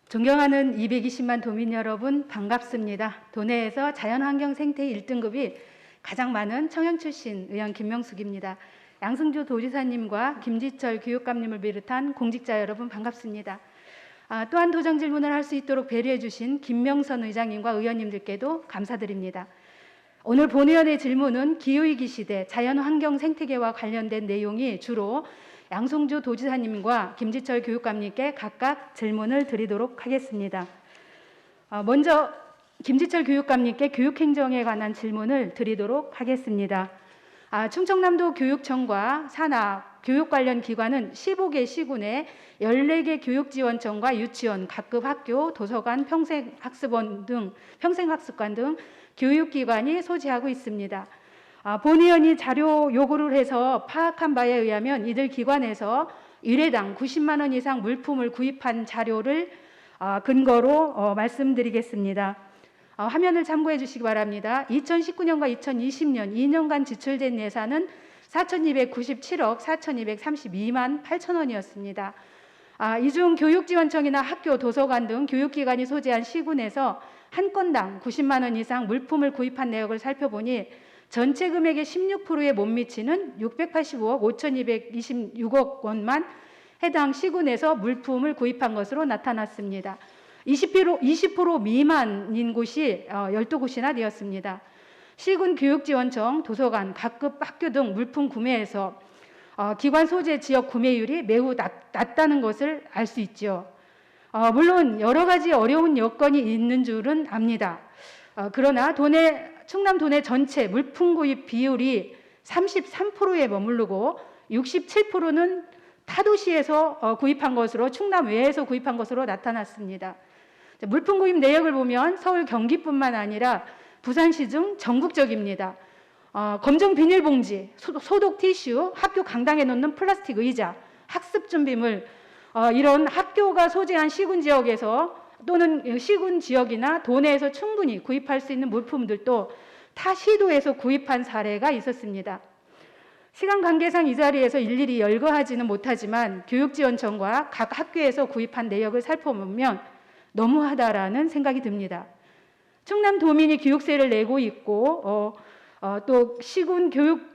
존경하는 220만 도민 여러분 반갑습니다. 도내에서 자연환경 생태 1등급이 가장 많은 청양 출신 의원 김명숙입니다. 양승조 도지사님과 김지철 교육감님을 비롯한 공직자 여러분 반갑습니다. 또한 도정 질문을 할 수 있도록 배려해 주신 김명선 의장님과 의원님들께도 감사드립니다. 오늘 본의원의 질문은 기후위기 시대 자연환경 생태계와 관련된 내용이 주로 양승조 도지사님과 김지철 교육감님께 각각 질문을 드리도록 하겠습니다. 먼저 김지철 교육감님께 교육행정에 관한 질문을 드리도록 하겠습니다. 충청남도 교육청과 산하 교육 관련 기관은 15개 시군에 14개 교육지원청과 유치원, 각급 학교, 도서관, 평생학습관 등 교육기관이 소지하고 있습니다. 본의원이 자료 요구를 해서 파악한 바에 의하면 이들 기관에서 일회당 90만 원 이상 물품을 구입한 자료를 근거로 말씀드리겠습니다. 화면을 참고해 주시기 바랍니다. 2019년과 2020년 2년간 지출된 예산은 4,297억 4,232만 8천 원이었습니다. 이 중 교육지원청이나 학교, 도서관 등 교육기관이 소지한 시군에서 한 건당 90만 원 이상 물품을 구입한 내역을 살펴보니 전체 금액의 16%에 못 미치는 685억 5,226억 원만 해당 시군에서 물품을 구입한 것으로 나타났습니다. 20% 미만인 곳이 12곳이나 되었습니다. 시군 교육지원청, 도서관, 각급 학교 등 물품 구매에서 기관 소재 지역 구매율이 매우 낮다는 것을 알 수 있죠. 물론 여러 가지 어려운 여건이 있는 줄은 압니다. 그러나 충남 도내 전체 물품 구입 비율이 33%에 머무르고 67%는 타도시에서 구입한 것으로, 충남 외에서 구입한 것으로 나타났습니다. 물품 구입 내역을 보면 서울, 경기뿐만 아니라 부산시 등 전국적입니다. 검정 비닐봉지, 소독 티슈, 학교 강당에 놓는 플라스틱 의자, 학습 준비물, 이런 학교가 소재한 시군 지역에서 또는 시군 지역이나 도내에서 충분히 구입할 수 있는 물품들도 타 시도에서 구입한 사례가 있었습니다. 시간 관계상 이 자리에서 일일이 열거하지는 못하지만 교육지원청과 각 학교에서 구입한 내역을 살펴보면 너무하다라는 생각이 듭니다. 충남 도민이 교육세를 내고 있고 또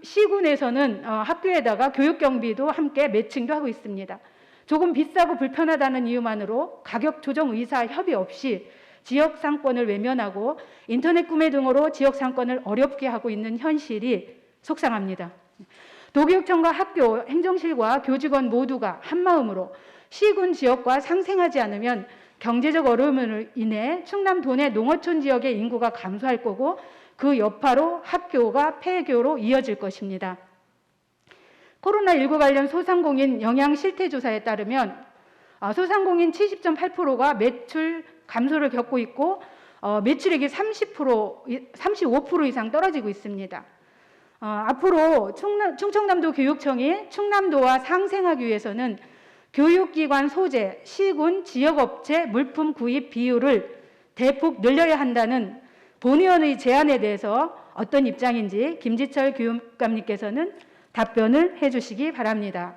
시군에서는 학교에다가 교육경비도 함께 매칭도 하고 있습니다. 조금 비싸고 불편하다는 이유만으로 가격 조정 의사 협의 없이 지역 상권을 외면하고 인터넷 구매 등으로 지역 상권을 어렵게 하고 있는 현실이 속상합니다. 도교육청과 학교, 행정실과 교직원 모두가 한마음으로 시군 지역과 상생하지 않으면 경제적 어려움으로 인해 충남 도내 농어촌 지역의 인구가 감소할 거고 그 여파로 학교가 폐교로 이어질 것입니다. 코로나19 관련 소상공인 영양 실태조사에 따르면 소상공인 70.8%가 매출 감소를 겪고 있고 매출액이 35% 이상 떨어지고 있습니다. 앞으로 충청남도 교육청이 충남도와 상생하기 위해서는 교육기관 소재, 시군, 지역업체 물품 구입 비율을 대폭 늘려야 한다는 본의원의 제안에 대해서 어떤 입장인지 김지철 교육감님께서는 답변을 해주시기 바랍니다.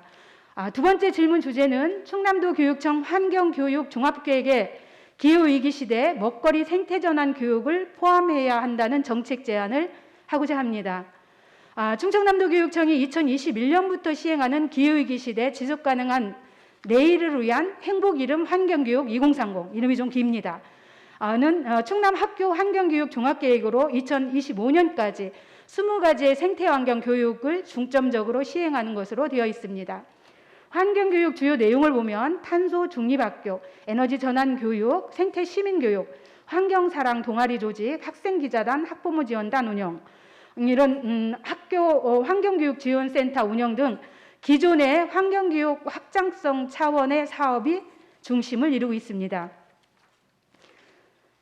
두 번째 질문 주제는 충남도 교육청 환경교육 종합계획에 기후위기 시대 먹거리 생태전환 교육을 포함해야 한다는 정책 제안을 하고자 합니다. 충청남도 교육청이 2021년부터 시행하는 기후위기 시대 지속가능한 내일을 위한 행복 이름 환경교육 2030, 이름이 좀 깁니다. 는 충남 학교 환경교육 종합계획으로 2025년까지 20가지의 생태환경 교육을 중점적으로 시행하는 것으로 되어 있습니다. 환경교육 주요 내용을 보면 탄소 중립학교, 에너지 전환 교육, 생태 시민교육, 환경사랑 동아리 조직, 학생기자단, 학부모 지원단 운영, 이런 학교 환경교육 지원센터 운영 등 기존의 환경교육 확장성 차원의 사업이 중심을 이루고 있습니다.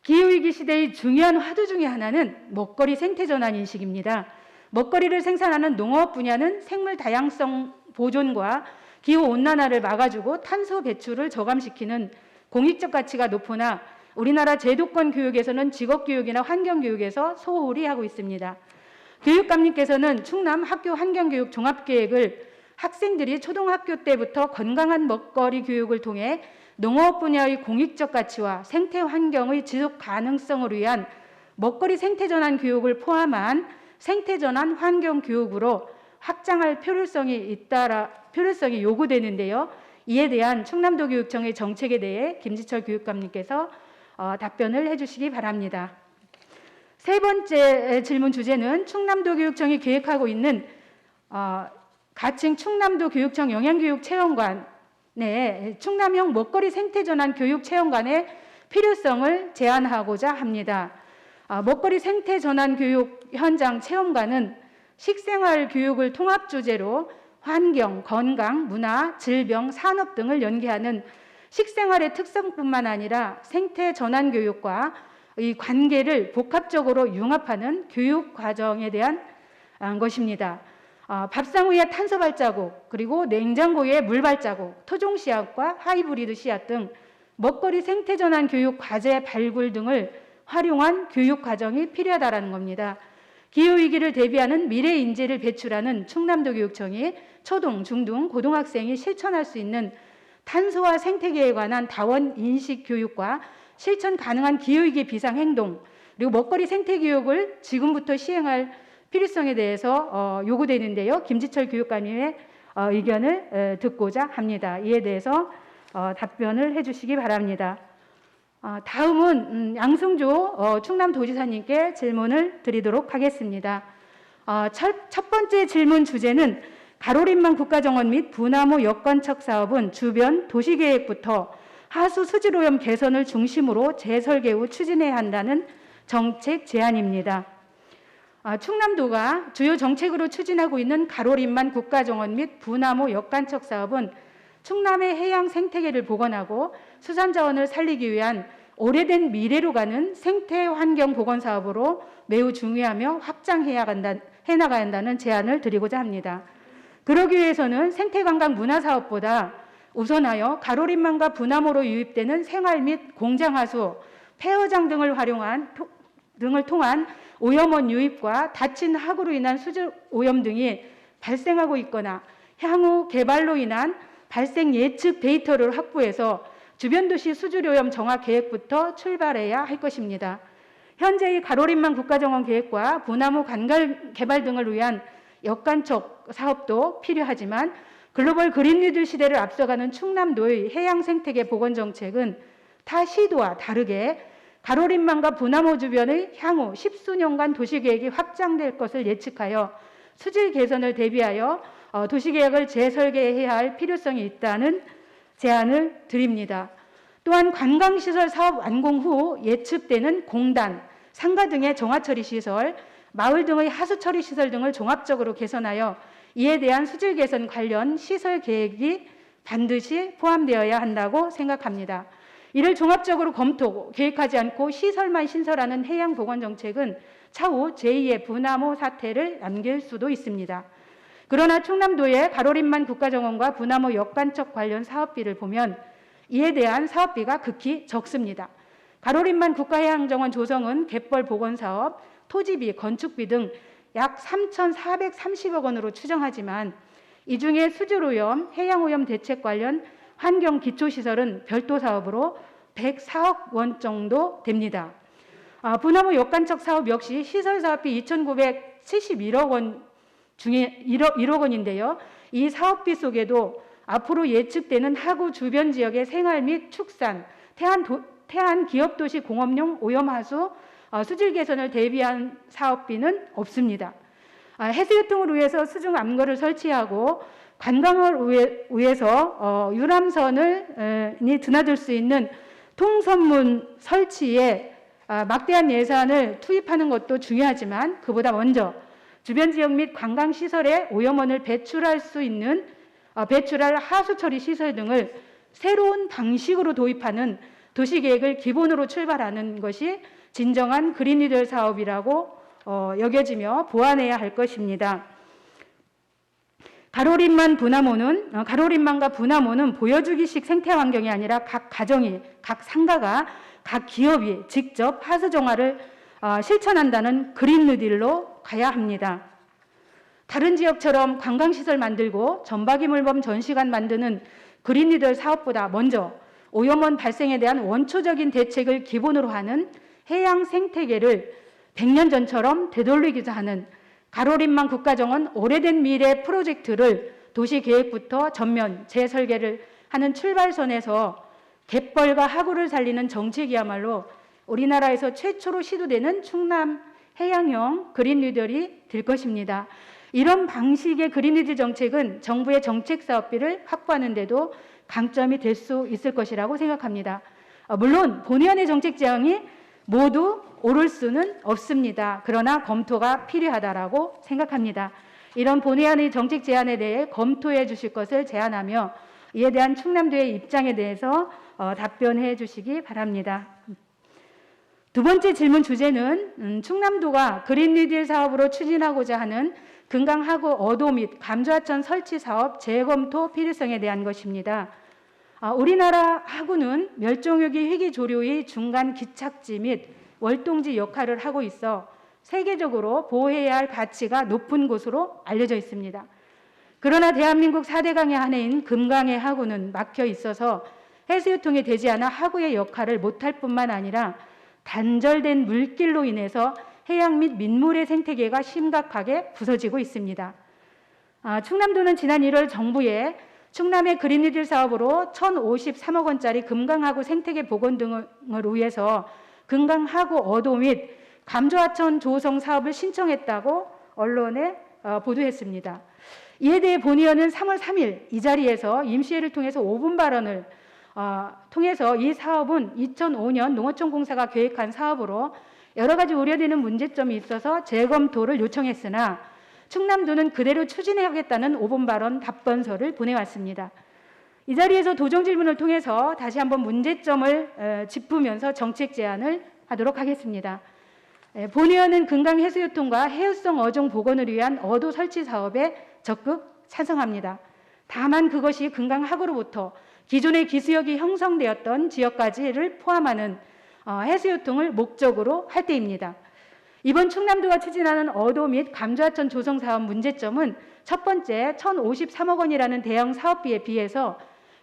기후위기 시대의 중요한 화두 중에 하나는 먹거리 생태전환 인식입니다. 먹거리를 생산하는 농업 분야는 생물 다양성 보존과 기후온난화를 막아주고 탄소 배출을 저감시키는 공익적 가치가 높으나 우리나라 제도권 교육에서는 직업교육이나 환경교육에서 소홀히 하고 있습니다. 교육감님께서는 충남 학교 환경교육 종합계획을 학생들이 초등학교 때부터 건강한 먹거리 교육을 통해 농업 분야의 공익적 가치와 생태 환경의 지속 가능성을 위한 먹거리 생태 전환 교육을 포함한 생태 전환 환경 교육으로 확장할 필요성이 요구되는데요. 이에 대한 충남도 교육청의 정책에 대해 김지철 교육감님께서 답변을 해주시기 바랍니다. 세 번째 질문 주제는 충남도 교육청이 계획하고 있는 가칭 충남도 교육청 영양교육 체험관 내 충남형 먹거리 생태전환 교육 체험관의 필요성을 제안하고자 합니다. 먹거리 생태전환 교육 현장 체험관은 식생활 교육을 통합 주제로 환경, 건강, 문화, 질병, 산업 등을 연계하는 식생활의 특성뿐만 아니라 생태 전환 교육과 이 관계를 복합적으로 융합하는 교육 과정에 대한 것입니다. 밥상 위의 탄소 발자국, 그리고 냉장고 위의 물 발자국, 토종 씨앗과 하이브리드 씨앗 등 먹거리 생태 전환 교육 과제 발굴 등을 활용한 교육 과정이 필요하다는 겁니다. 기후위기를 대비하는 미래 인재를 배출하는 충남도 교육청이 초등, 중등, 고등학생이 실천할 수 있는 탄소와 생태계에 관한 다원 인식 교육과 실천 가능한 기후위기 비상행동, 그리고 먹거리 생태교육을 지금부터 시행할 필요성에 대해서 요구되는데요. 김지철 교육감님의 의견을 듣고자 합니다. 이에 대해서 답변을 해주시기 바랍니다. 다음은 양승조 충남도지사님께 질문을 드리도록 하겠습니다. 첫 번째 질문 주제는 가로림만 국가정원 및 분화모 역관측 사업은 주변 도시계획부터 하수 수질오염 개선을 중심으로 재설계 후 추진해야 한다는 정책 제안입니다. 충남도가 주요 정책으로 추진하고 있는 가로림만 국가정원 및 분화모 역관측 사업은 충남의 해양 생태계를 복원하고 수산자원을 살리기 위한 오래된 미래로 가는 생태 환경 복원 사업으로 매우 중요하며 확장해 나가야 한다는 제안을 드리고자 합니다. 그러기 위해서는 생태관광 문화사업보다 우선하여 가로림만과 분화모로 유입되는 생활 및 공장하수, 폐허장 등을 통한 오염원 유입과 닫힌 하구로 인한 수질 오염 등이 발생하고 있거나 향후 개발로 인한 발생 예측 데이터를 확보해서 주변 도시 수질 오염 정화 계획부터 출발해야 할 것입니다. 현재의 가로림만 국가정원 계획과 분화모 관광 개발 등을 위한 역관측 사업도 필요하지만 글로벌 그린 뉴딜 시대를 앞서가는 충남도의 해양 생태계 복원 정책은 타 시도와 다르게 가로림만과 분화모 주변의 향후 10수년간 도시계획이 확장될 것을 예측하여 수질 개선을 대비하여 도시계획을 재설계해야 할 필요성이 있다는 제안을 드립니다. 또한 관광시설 사업 완공 후 예측되는 공단, 상가 등의 정화처리 시설, 마을 등의 하수처리 시설 등을 종합적으로 개선하여 이에 대한 수질 개선 관련 시설 계획이 반드시 포함되어야 한다고 생각합니다. 이를 종합적으로 검토, 계획하지 않고 시설만 신설하는 해양 복원 정책은 차후 제2의 분화모 사태를 남길 수도 있습니다. 그러나 충남도의 가로림만 국가정원과 분화모 역관측 관련 사업비를 보면 이에 대한 사업비가 극히 적습니다. 가로림만 국가해양정원 조성은 갯벌 복원사업, 토지비, 건축비 등 약 3,430억 원으로 추정하지만 이 중에 수질오염, 해양오염 대책 관련 환경 기초시설은 별도 사업으로 104억 원 정도 됩니다. 분화모 역관측 사업 역시 시설 사업비 2,971억 원 중에 1억 원인데요. 이 사업비 속에도 앞으로 예측되는 하구 주변 지역의 생활 및 축산, 태안 기업도시 공업용 오염하수 수질 개선을 대비한 사업비는 없습니다. 해수욕 등을 위해서 수중 암거를 설치하고 관광을 위해서 유람선이 드나들 수 있는 통선문 설치에 막대한 예산을 투입하는 것도 중요하지만 그보다 먼저 주변 지역 및 관광시설에 오염원을 배출할 하수처리 시설 등을 새로운 방식으로 도입하는 도시계획을 기본으로 출발하는 것이 진정한 그린뉴딜 사업이라고 여겨지며 보완해야 할 것입니다. 가로림만과 분화모는 보여주기식 생태환경이 아니라 각 가정이, 각 상가가, 각 기업이 직접 하수 정화를 실천한다는 그린뉴딜로 가야 합니다. 다른 지역처럼 관광시설 만들고 전박이 물범 전시관 만드는 그린뉴딜 사업보다 먼저 오염원 발생에 대한 원초적인 대책을 기본으로 하는 해양 생태계를 100년 전처럼 되돌리고자 하는 가로림만 국가정원 오래된 미래 프로젝트를 도시계획부터 전면 재설계를 하는 출발선에서 갯벌과 하구를 살리는 정책이야말로 우리나라에서 최초로 시도되는 충남 해양형 그린 뉴딜이 될 것입니다. 이런 방식의 그린 뉴딜 정책은 정부의 정책 사업비를 확보하는 데도 강점이 될 수 있을 것이라고 생각합니다. 물론 본의원의 정책 제안이 모두 옳을 수는 없습니다. 그러나 검토가 필요하다라고 생각합니다. 이런 본의원의 정책 제안에 대해 검토해 주실 것을 제안하며 이에 대한 충남도의 입장에 대해서 답변해 주시기 바랍니다. 두 번째 질문 주제는 충남도가 그린 뉴딜 사업으로 추진하고자 하는 금강 하구 어도 및 감조하천 설치 사업 재검토 필요성에 대한 것입니다. 우리나라 하구는 멸종위기 희귀 조류의 중간 기착지 및 월동지 역할을 하고 있어 세계적으로 보호해야 할 가치가 높은 곳으로 알려져 있습니다. 그러나 대한민국 4대 강의 하나인 금강의 하구는 막혀 있어서 해수유통이 되지 않아 하구의 역할을 못할 뿐만 아니라 단절된 물길로 인해서 해양 및 민물의 생태계가 심각하게 부서지고 있습니다. 충남도는 지난 1월 정부에 충남의 그린 뉴딜 사업으로 1,053억 원짜리 금강하구 생태계 복원 등을 위해서 금강하구 어도 및 감조하천 조성 사업을 신청했다고 언론에 보도했습니다. 이에 대해 본의원은 3월 3일 이 자리에서 임시회를 통해서 5분 발언을 통해서 이 사업은 2005년 농어촌공사가 계획한 사업으로 여러 가지 우려되는 문제점이 있어서 재검토를 요청했으나 충남도는 그대로 추진하겠다는 5분 발언 답변서를 보내왔습니다. 이 자리에서 도정 질문을 통해서 다시 한번 문제점을 짚으면서 정책 제안을 하도록 하겠습니다. 본의원은 금강 해수유통과 해유성 어종 복원을 위한 어도 설치 사업에 적극 찬성합니다. 다만 그것이 금강 하구로부터 기존의 기수역이 형성되었던 지역까지를 포함하는 해수유통을 목적으로 할 때입니다. 이번 충남도가 추진하는 어도 및 감조하천 조성 사업 문제점은 첫 번째 1,053억 원이라는 대형 사업비에 비해서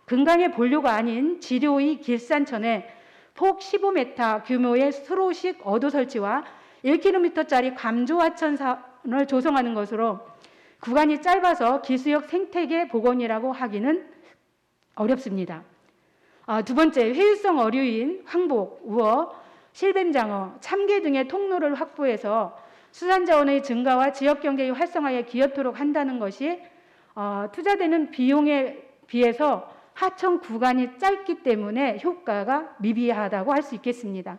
금강의 본류가 아닌 지류의 길산천에 폭 15m 규모의 수로식 어도 설치와 1km짜리 감조하천선을 조성하는 것으로 구간이 짧아서 기수역 생태계 복원이라고 하기는 어렵습니다. 두 번째, 회유성 어류인 황복, 우어, 실뱀장어, 참게 등의 통로를 확보해서 수산자원의 증가와 지역경제의 활성화에 기여토록 한다는 것이 투자되는 비용에 비해서 하천 구간이 짧기 때문에 효과가 미비하다고 할 수 있겠습니다.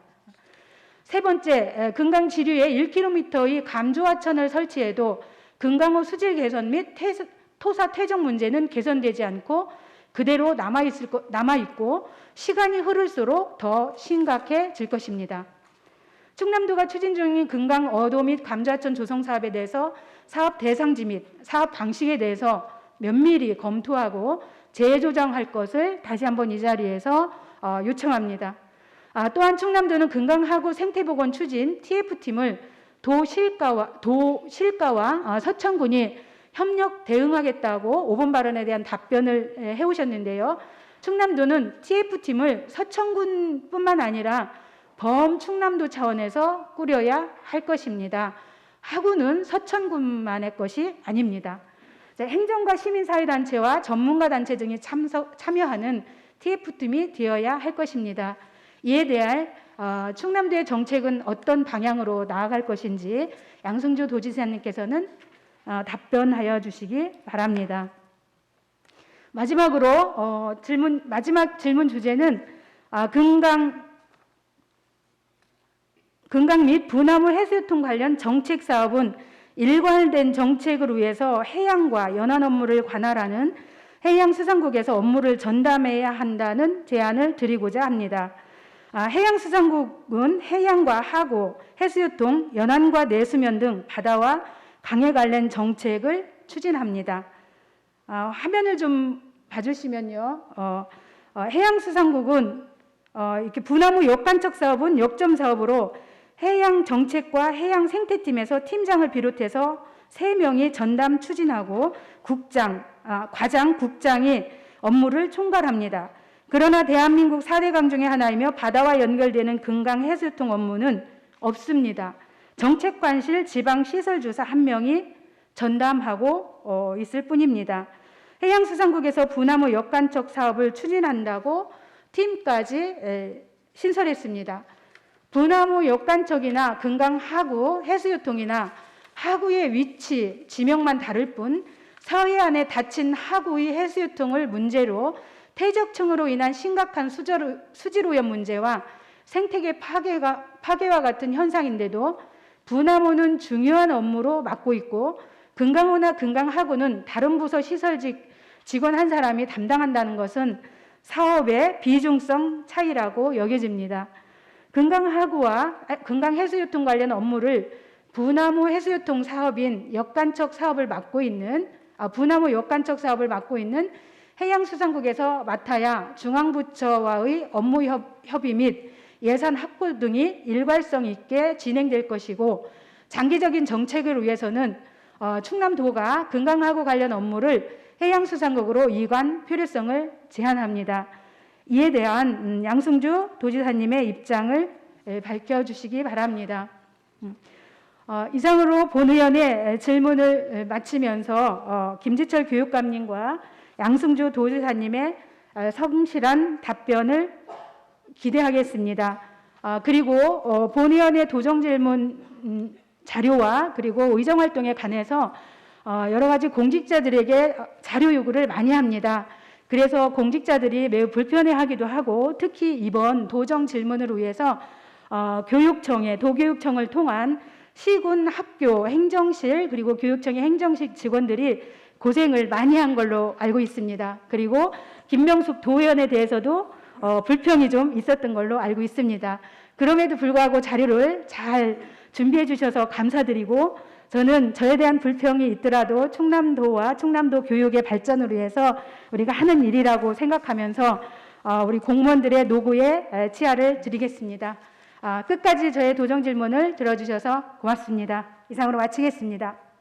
세 번째, 금강 지류에 1km의 감조하천을 설치해도 금강호 수질 개선 및 토사 퇴적 문제는 개선되지 않고 그대로 남아있고 시간이 흐를수록 더 심각해질 것입니다. 충남도가 추진 중인 금강 어도 및 감조하천 조성 사업에 대해서 사업 대상지 및 사업 방식에 대해서 면밀히 검토하고 재조정할 것을 다시 한번 이 자리에서 요청합니다. 또한 충남도는 금강하구 생태복원 추진 TF팀을 도실가와 서천군이 협력 대응하겠다고 5번 발언에 대한 답변을 해오셨는데요. 충남도는 TF팀을 서천군뿐만 아니라 범충남도 차원에서 꾸려야 할 것입니다. 하구는 서천군만의 것이 아닙니다. 행정과 시민사회단체와 전문가 단체 등이 참여하는 TF팀이 되어야 할 것입니다. 이에 대한 충남도의 정책은 어떤 방향으로 나아갈 것인지 양승조 도지사님께서는 답변하여 주시기 바랍니다. 마지막으로 마지막 질문 주제는 금강 및 부나무 해수유통 관련 정책 사업은 일관된 정책을 위해서 해양과 연안 업무를 관할하는 해양수산국에서 업무를 전담해야 한다는 제안을 드리고자 합니다. 해양수산국은 해양과 하구, 해수유통, 연안과 내수면 등 바다와 강에 관련 정책을 추진합니다. 화면을 좀 봐주시면요. 해양수산국은 이렇게 부나무 역관측 사업은 역점 사업으로 해양 정책과 해양 생태팀에서 팀장을 비롯해서 3명이 전담 추진하고 과장, 국장이 업무를 총괄합니다. 그러나 대한민국 4대 강 중에 하나이며 바다와 연결되는 금강 해수통 업무는 없습니다. 정책관실 지방시설주사 1명이 전담하고 있을 뿐입니다. 해양수산국에서 부나무 역간척 사업을 추진한다고 팀까지 신설했습니다. 부나무 역간척이나 금강 하구, 해수유통이나 하구의 위치, 지명만 다를 뿐 서해 안에 닫힌 하구의 해수유통을 문제로 퇴적층으로 인한 심각한 수질오염 문제와 생태계 파괴와 같은 현상인데도 부나무는 중요한 업무로 맡고 있고 금강호나 금강하구는 다른 부서 시설직 직원 한 사람이 담당한다는 것은 사업의 비중성 차이라고 여겨집니다. 금강하구와 금강해수유통 관련 업무를 부나무 해수유통 사업인 역간척 사업을 맡고 있는 부나무 역간척 사업을 맡고 있는 해양수산국에서 맡아야 중앙부처와의 업무 협의 및 예산 확보 등이 일괄성 있게 진행될 것이고 장기적인 정책을 위해서는 충남도가 금강하구 관련 업무를 해양수산국으로 이관 필요성을 제안합니다. 이에 대한 양승주 도지사님의 입장을 밝혀주시기 바랍니다. 이상으로 본 의원의 질문을 마치면서 김지철 교육감님과 양승주 도지사님의 성실한 답변을 기대하겠습니다. 그리고 본 의원의 도정 질문 자료와 그리고 의정활동에 관해서 여러 가지 공직자들에게 자료 요구를 많이 합니다. 그래서 공직자들이 매우 불편해하기도 하고 특히 이번 도정 질문을 위해서 도교육청을 통한 시군 학교 행정실 그리고 교육청의 행정실 직원들이 고생을 많이 한 걸로 알고 있습니다. 그리고 김명숙 도의원에 대해서도 불평이 좀 있었던 걸로 알고 있습니다. 그럼에도 불구하고 자료를 잘 준비해 주셔서 감사드리고 저는 저에 대한 불평이 있더라도 충남도와 충남도 교육의 발전을 위해서 우리가 하는 일이라고 생각하면서 우리 공무원들의 노고에 치아를 드리겠습니다. 끝까지 저의 도정 질문을 들어주셔서 고맙습니다. 이상으로 마치겠습니다.